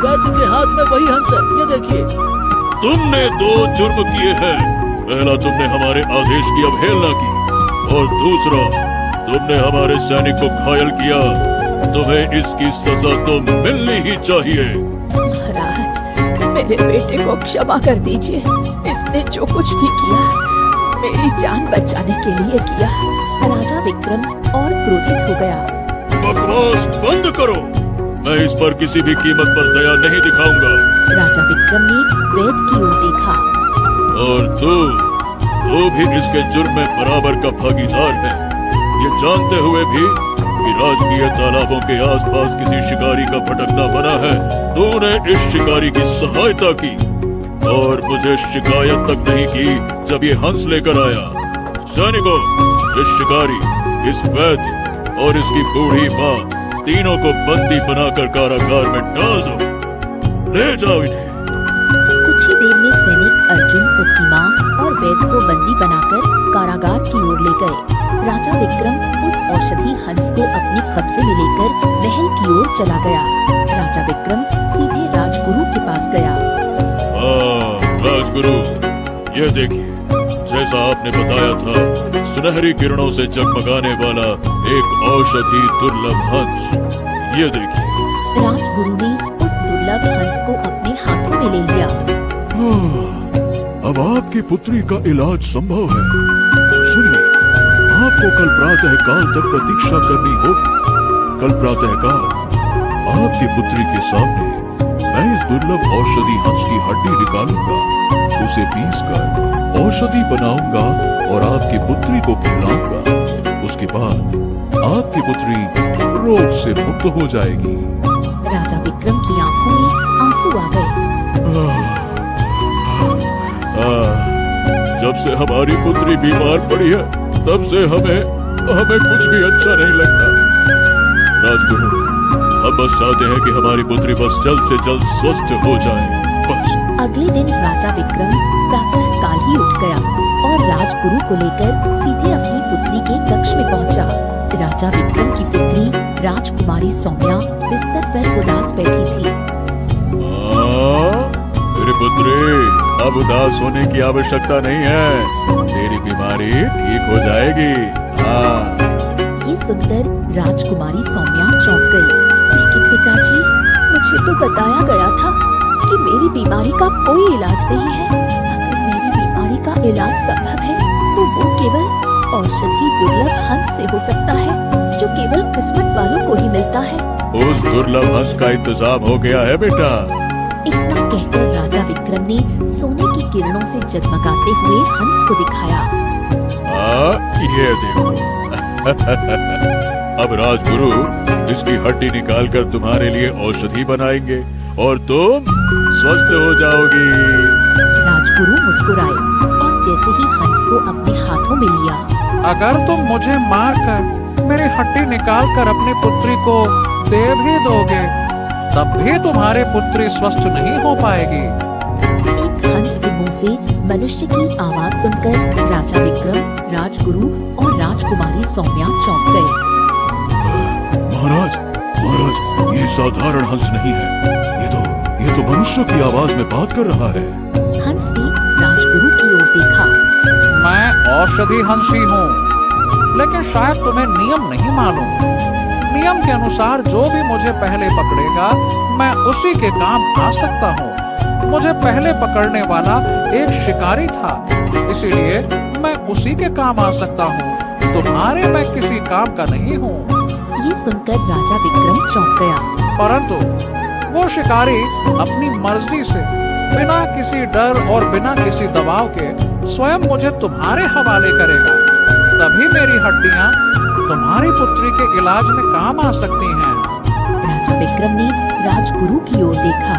वैद्य के हाथ में वही हंस है, ये देखिए। तुमने 2 जुर्म किए हैं। पहला, तुमने हमारे आदेश की अवहेलना की, और दूसरा, तुमने हमारे सैनिक को घायल किया। तुम्हें इसकी सजा तो मिलनी ही चाहिए। महाराज, मेरे बेटे को क्षमा कर दीजिए। इसने जो कुछ भी किया मेरी जान बचाने के लिए किया। राजा विक्रम और क्रोधित हो गया। बकवास बंद करो। मैं इस पर किसी भी कीमत पर दया नहीं दिखाऊंगा। राजा विक्रम ने वैद्य की ओर देखा। और तू भी इसके जुर्म में बराबर का भागीदार है। ये जानते हुए भी कि राजकीय तालाबों के आसपास किसी शिकारी का भटकना बना है, तूने इस शिकारी की सहायता की और मुझे शिकायत तक नहीं की जब ये हंस लेकर आया। सैनिकों, इस शिकारी, इस वैद्य और इसकी बूढ़ी माँ, तीनों को बंदी बनाकर कारागार में डाल दो। ले जाओ इन्हें। कुछ ही देर में सैनिक अर्जुन, उसकी माँ और वैद्य को बंदी बनाकर कारागार की ओर ले गए। राजा विक्रम उस औषधि हंस को अपने कब्जे में लेकर महल की ओर चला गया। राजा विक्रम सीधे राजगुरु के पास गया। राजगुरु, ये देखिए, जैसा आपने बताया था, सुनहरी किरणों से जगमगाने वाला एक औषधि दुर्लभ हंस। ये देखिए। राजगुरु ने उस दुर्लभ हंस को अपने हाथों में ले लिया। अब आपकी पुत्री का इलाज संभव है। सुनिए, आपको कल प्रातः काल तक प्रतीक्षा करनी होगी। कल प्रातः काल आपकी पुत्री के सामने मैं इस दुर्लभ औषधि हंस की हड्डी निकालूंगा, उसे पीसकर औषधि बनाऊंगा और आपकी पुत्री को खिलाऊंगा। उसके बाद आपकी पुत्री रोग से मुक्त हो जाएगी। राजा विक्रम की आंखों में आंसू आ गए। जब से हमारी पुत्री बीमार पड़ी है, तब से हमें कुछ भी अच्छा नहीं लगता। राजगुरु, हम बस चाहते हैं कि हमारी पुत्री बस जल्द से जल्द स्वस्थ हो जाए, बस। अगले दिन राजा विक्रम प्रातः काल ही उठ गया और राजगुरु को लेकर सीधे अपनी पुत्री के कक्ष में पहुंचा। राजा विक्रम की पुत्री राजकुमारी सौम्या बिस्तर पर उदास बैठी थी। मेरी पुत्री, अब उदास होने की आवश्यकता नहीं है। तेरी बीमारी ठीक हो जाएगी। ये सुनकर राजकुमारी सौम्या चौंक गई। लेकिन पिताजी, मुझे तो बताया गया था कि मेरी बीमारी का कोई इलाज नहीं है। अगर मेरी बीमारी का इलाज संभव है तो वो केवल औषधि दुर्लभ हंस से हो सकता है, जो केवल किस्मत वालों को ही मिलता है। उस दुर्लभ हंस का इंतजाम हो गया है बेटा। इतना कहकर राजा विक्रम ने सोने की किरणों से जगमगाते हुए हंस को दिखाया। ये देखो। अब राजगुरु इसकी हड्डी निकालकर तुम्हारे लिए औषधि बनाएंगे और तुम स्वस्थ हो जाओगी। राजगुरु मुस्कुराए और जैसे ही हंस को अपने हाथों में लिया। अगर तुम मुझे मारकर मेरी हड्डी निकालकर अपनी पुत्री को दे भी दोगे, तब भी तुम्हारी पुत्री स्वस्थ नहीं हो पाएगी। एक हंस के मुंह से मनुष्य की आवाज सुनकर राजा विक्रम, राजगुरु और राजकुमारी सौम्या चौंक गए। महाराज, ये साधारण हंस नहीं है। ये तो मनुष्य की आवाज में बात कर रहा है। हंस ने राजगुरु की ओर देखा। मैं औषधि हंस ही हूँ, लेकिन शायद तुम्हें नियम नहीं मालूम। नियम के अनुसार जो भी मुझे पहले पकड़ेगा, मैं उसी के काम आ सकता हूँ। मुझे पहले पकड़ने वाला एक शिकारी था, इसीलिए मैं उसी के काम आ सकता हूँ। तुम्हारे मैं किसी काम का नहीं हूँ। ये सुनकर राजा विक्रम चौंक गया। परंतु वो शिकारी अपनी मर्जी से, बिना किसी डर और बिना किसी दबाव के स्वयं मुझे तुम्हारे हवाले करेगा। तभी मेरी हड्डियाँ तुम्हारी पुत्री के इलाज में काम आ सकती हैं। राजा विक्रम ने राजगुरु की ओर देखा।